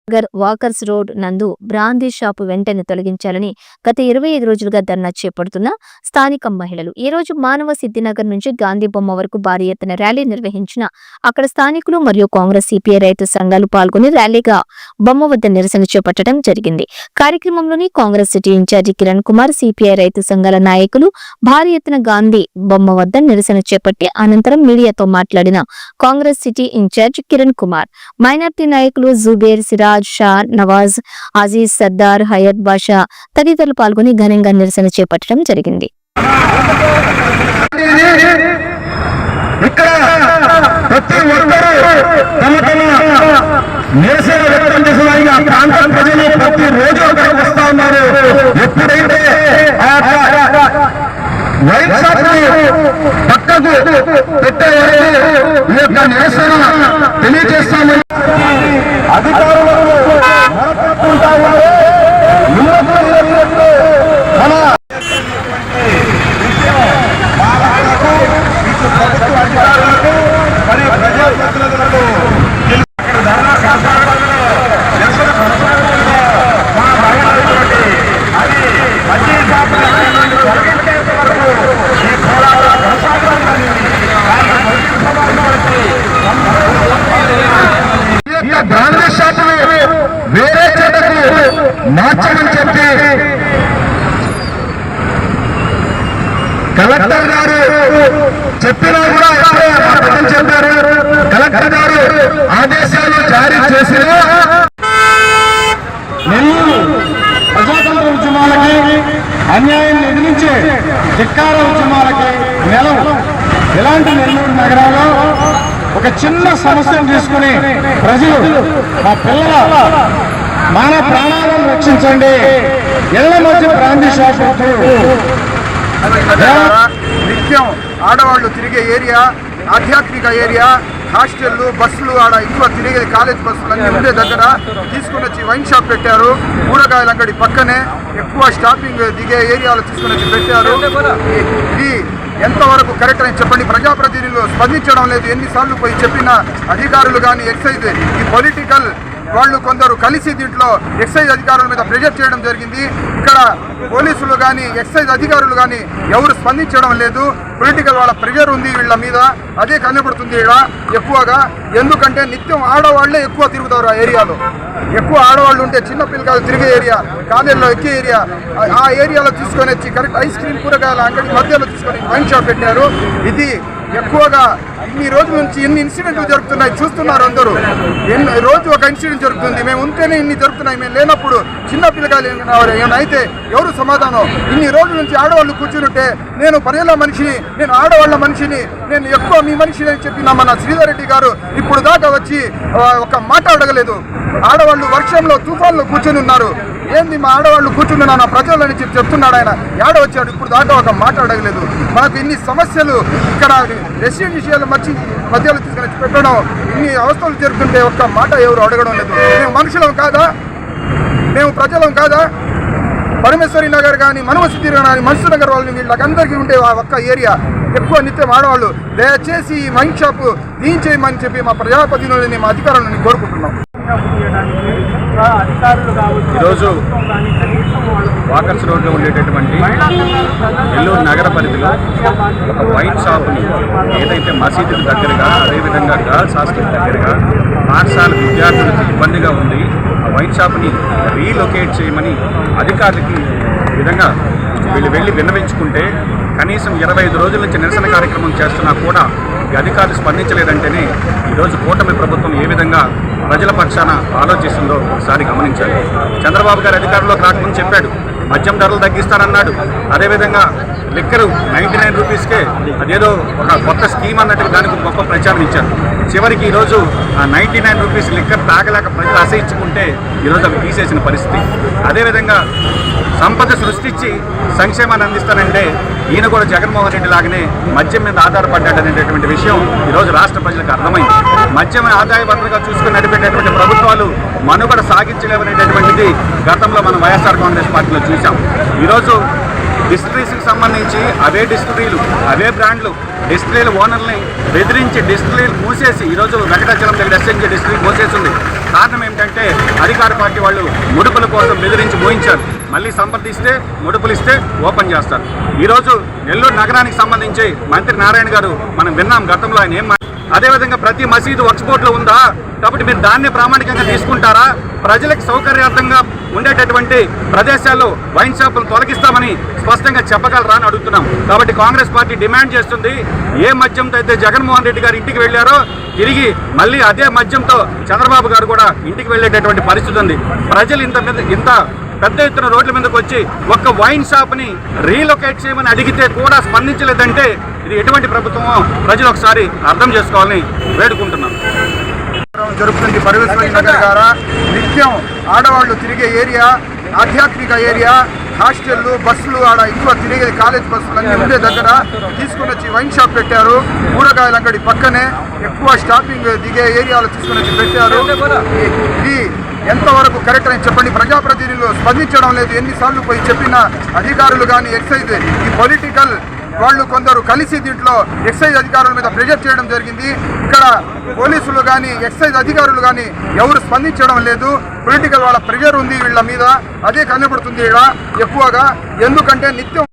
Nagar walkers road నందు brandy shop వెంటనే తొలగించాలని గత 25 రోజులుగా ధర్నా చేపడుతున్న స్థానిక మహిళలు ఈ రోజు మానవ సిద్ధినగర్ నుంచి గాంధీ బొమ్మ వరకు భారీ ఎత్తున ర్యాలీ నిర్వహించిన అక్కడ స్థానికులు మరియు కాంగ్రెస్ సిపిఐ రైతు సంఘాలు పాల్గొని ర్యాలీగా బొమ్మ వద్ద నిరసన చేపట్టడం జరిగింది. కార్యక్రమంలోని Congress city incharge Kiran Kumar, CPI రైతు సంఘాల నాయకులు భారీ ఎత్తున గాంధీ బొమ్మ వద్ద నిరసన చేపట్టి అనంతరం మీడియాతో మాట్లాడిన Congress city incharge Kiran Kumar, minority నాయకులు జుబేర్, సిరాజ్, షా, నవాజ్, అజీజ్, సర్దార్, హయత్ బాషా తదితరులు పాల్గొని ఘనంగా నిరసన చేపట్టడం జరిగింది. గాంధీ షాపులు వేరే చోటకు మార్చమని చెప్పి కలెక్టర్ గారు చెప్పినా కూడా చెప్పారు. కలెక్టర్ గారు ఆదేశాలు జారీ చేసిన ప్రజాతంత్ర ఉద్యమాలకి, అన్యాయాన్ని ఎదిరించే ధిక్కార ఉద్యమాలకి నెలం ఇలాంటి నెల్లూరు నగరంలో ఒక చిన్న సమస్యను తీసుకుని ప్రజలు మా పిల్లల మానవ ప్రాణాలను రక్షించండి, ఇళ్ల మధ్య బ్రాందీ షాపు నిత్యం ఆడవాళ్ళు తిరిగే ఏరియా, ఆధ్యాత్మిక ఏరియా, హాస్టళ్ళు, బస్సులు ఆడ ఎక్కువ తిరిగే కాలేజ్ బస్సులు అన్నీ ఉండే దగ్గర తీసుకుని వచ్చి వైన్ షాప్ పెట్టారు. కూరగాయల అంగడి పక్కనే ఎక్కువ స్టాపింగ్ దిగే ఏరియాలో తీసుకుని వచ్చి పెట్టారు. ఇది ఎంతవరకు కరెక్ట్ అని చెప్పండి. ప్రజాప్రతినిధులు స్పందించడం లేదు. ఎన్నిసార్లు పోయి చెప్పిన అధికారులు కానీ ఎక్సైజ్ ఈ పొలిటికల్ వాళ్ళు కొందరు కలిసి దీంట్లో ఎక్సైజ్ అధికారుల మీద ప్రెషర్ చేయడం జరిగింది. ఇక్కడ పోలీసులు కానీ ఎక్సైజ్ అధికారులు కానీ ఎవరు స్పందించడం లేదు. పొలిటికల్ వాళ్ళ ప్రెషర్ ఉంది వీళ్ళ మీద, అదే కనబడుతుంది ఇక్కడ ఎక్కువగా. ఎందుకంటే నిత్యం ఆడవాళ్లే ఎక్కువ తిరుగుతారు ఆ ఏరియాలో. ఎక్కువ ఆడవాళ్ళు ఉంటే చిన్న పిల్లకాయలు తిరిగే ఏరియా, కాలేజీలో ఎక్కే ఏరియా, ఆ ఏరియాలో తీసుకొని వచ్చి కరెక్ట్ ఐస్ క్రీమ్ కూరగాయల అంగడి మధ్యలో తీసుకొని వైన్ షాప్ పెట్టారు. ఇది ఎక్కువగా ఇన్ని రోజుల నుంచి ఎన్ని ఇన్సిడెంట్లు జరుగుతున్నాయి చూస్తున్నారు అందరూ. రోజు ఒక ఇన్సిడెంట్ జరుగుతుంది. మేము ఉంటేనే ఇన్ని జరుగుతున్నాయి, మేము లేనప్పుడు చిన్న పిల్లకాయలు ఏమైనా అయితే ఎవరు సమాధానం? ఇన్ని రోజుల నుంచి ఆడవాళ్ళు కూర్చుంటే నేను ప్రజల మనిషిని, నేను ఆడవాళ్ళ మనిషిని, నేను ఎక్కువ మీ మనిషిని అని చెప్పిన మన శ్రీధర్ రెడ్డి గారు ఇప్పుడు దాకా వచ్చి ఒక మాట అడగలేదు. ఆడవాళ్ళు వర్షంలో తుఫాన్లో కూర్చొని ఉన్నారు. ఏంది మా ఆడవాళ్ళు కూర్చున్నా నా ప్రజలని చెప్తున్నాడు ఆయన. ఏడ వచ్చాడు ఇప్పుడు దాకా ఒక మాట అడగలేదు. మనకు ఇన్ని సమస్యలు ఇక్కడ రెసిడెన్షియల్ మధ్యలో తీసుకొని పెట్టడం, ఇన్ని అవస్థలు జరుగుతుంటే ఒక్క మాట ఎవరు అడగడం లేదు. మేము మనుషులం కాదా? మేము ప్రజలం కాదా? పరమేశ్వరి నగర్ కానీ, మనవ సిద్ధి కానీ, మన్సూర్ నగర్ వాళ్ళని వీళ్ళకందరికీ ఉండే ఆ ఒక్క ఏరియా ఎక్కువ నిత్యం ఆడవాళ్ళు. దయచేసి ఈ వైన్ షాపు తీయించేయమని చెప్పి మా ప్రజాప్రతినిధులని, మా అధికారులను కోరుకుంటున్నాం. ఈరోజు వాకర్స్ రోడ్లో ఉండేటటువంటి నెల్లూరు నగర పరిధిలో ఒక వైన్ షాప్ని ఏదైతే మసీదు దగ్గరగా, అదేవిధంగా గర్ల్స్ హాస్టల్ దగ్గరగా పాఠశాల విద్యార్థులకు ఇబ్బందిగా ఉంది, ఆ వైన్ షాప్ని రీలొకేట్ చేయమని అధికారులకి విధంగా వీళ్ళు వెళ్ళి విన్నవించుకుంటే కనీసం 25 రోజుల నుంచి నిరసన కార్యక్రమం చేస్తున్నా కూడా ఈ అధికారులు స్పందించలేదంటేనే ఈరోజు కూటమి ప్రభుత్వం ఏ విధంగా ప్రజల పక్షాన ఆలోచిస్తుందో ఒకసారి గమనించాలి. చంద్రబాబు గారు అధికారంలోకి రాకముందు చెప్పాడు మద్యం ధరలు తగ్గిస్తానన్నాడు. అదేవిధంగా లిక్కరు 99 రూపీస్కే అదేదో ఒక కొత్త స్కీమ్ అన్నట్టుగా దానికి గొప్ప ప్రచారం ఇచ్చారు. చివరికి ఈరోజు ఆ 99 రూపీస్ లిక్కర్ తాగలేక ప్రజలు అసహించుకుంటే ఈరోజు అవి తీసేసిన పరిస్థితి. అదేవిధంగా సంపద సృష్టించి సంక్షేమాన్ని అందిస్తానంటే ఈయన కూడా జగన్మోహన్ రెడ్డి లాగానే మద్యం మీద ఆధారపడ్డాడనేటటువంటి విషయం ఈరోజు రాష్ట్ర ప్రజలకు అర్థమైంది. మద్యం ఆదాయ వనరుగా చూసుకుని నడిపేటటువంటి ప్రభుత్వాలు మనుగడ సాగించలేవనేటటువంటిది గతంలో మనం వైఎస్ఆర్ కాంగ్రెస్ పార్టీలో చూసాం. ఈరోజు డిస్టిలరీస్కి సంబంధించి అవే డిస్టిలరీలు అవే బ్రాండ్లు డిస్టిలరీల ఓనర్ని బెదిరించి డిస్టిలరీలు మూసేసి ఈరోజు వెంకటాచలం దగ్గర ఎస్ఎన్జీ డిస్టిలరీ మూసేసింది. కారణం ఏంటంటే అధికార పార్టీ వాళ్ళు ముడుపుల కోసం బెదిరించి మోయించారు. మళ్ళీ సంప్రదిస్తే ముడుపులు ఇస్తే ఓపెన్ చేస్తారు. ఈరోజు నెల్లూరు నగరానికి సంబంధించి మంత్రి నారాయణ గారు మనం విన్నాం గతంలో ఆయన ఏం అదేవిధంగా ప్రతి మసీదు వక్ఫ్ బోర్డులో ఉందా కాబట్టి మీరు దాన్ని ప్రామాణికంగా తీసుకుంటారా? ప్రజలకు సౌకర్యార్థంగా ఉండేటటువంటి ప్రదేశాల్లో వైన్ షాపులు తొలగిస్తామని స్పష్టంగా చెప్పగలరా అని అడుగుతున్నాం. కాబట్టి కాంగ్రెస్ పార్టీ డిమాండ్ చేస్తుంది, ఏ మద్యంతో అయితే జగన్మోహన్ రెడ్డి గారు ఇంటికి వెళ్ళారో తిరిగి మళ్ళీ అదే మద్యంతో చంద్రబాబు గారు కూడా ఇంటికి వెళ్ళేటటువంటి పరిస్థితి ఉంది. ప్రజలు ఇంత పెద్ద ఎత్తున రోడ్ల మీదకి వచ్చి ఒక్క వైన్ షాప్ని రీలొకేట్ చేయమని అడిగితే కూడా స్పందించలేదంటే ఇది ఎటువంటి ప్రభుత్వమో ప్రజలు ఒకసారి అర్థం చేసుకోవాలని వేడుకుంటున్నాను. జరుగుతుంది పరమేశ్వరి నగర్ ద్వారా నిత్యం ఆడవాళ్ళు తిరిగే ఏరియా, ఆధ్యాత్మిక ఏరియా, హాస్టళ్ళు, బస్సులు ఆడ ఎక్కువ తిరిగేది కాలేజ్ బస్సులు అన్నీ ఉండే దగ్గర తీసుకుని వచ్చి వైన్ షాప్ పెట్టారు. కూరగాయల అంగడి పక్కనే ఎక్కువ స్టాపింగ్ దిగే ఏరియాలో తీసుకుని వచ్చి పెట్టారు. ఇది ఎంతవరకు కరెక్ట్ అని చెప్పండి. ప్రజాప్రతినిధులు స్పందించడం లేదు. ఎన్నిసార్లు పోయి చెప్పిన అధికారులు కానీ ఎక్సైజ్ ఈ పొలిటికల్ వాళ్ళు కొందరు కలిసి దీంట్లో ఎక్సైజ్ అధికారుల మీద ప్రెజర్ చేయడం జరిగింది. ఇక్కడ పోలీసులు కానీ ఎక్సైజ్ అధికారులు కానీ ఎవరు స్పందించడం లేదు. పొలిటికల్ వాళ్ళ ప్రెజర్ ఉంది వీళ్ళ మీద, అదే కనబడుతుంది ఇక్కడ ఎక్కువగా. ఎందుకంటే నిత్యం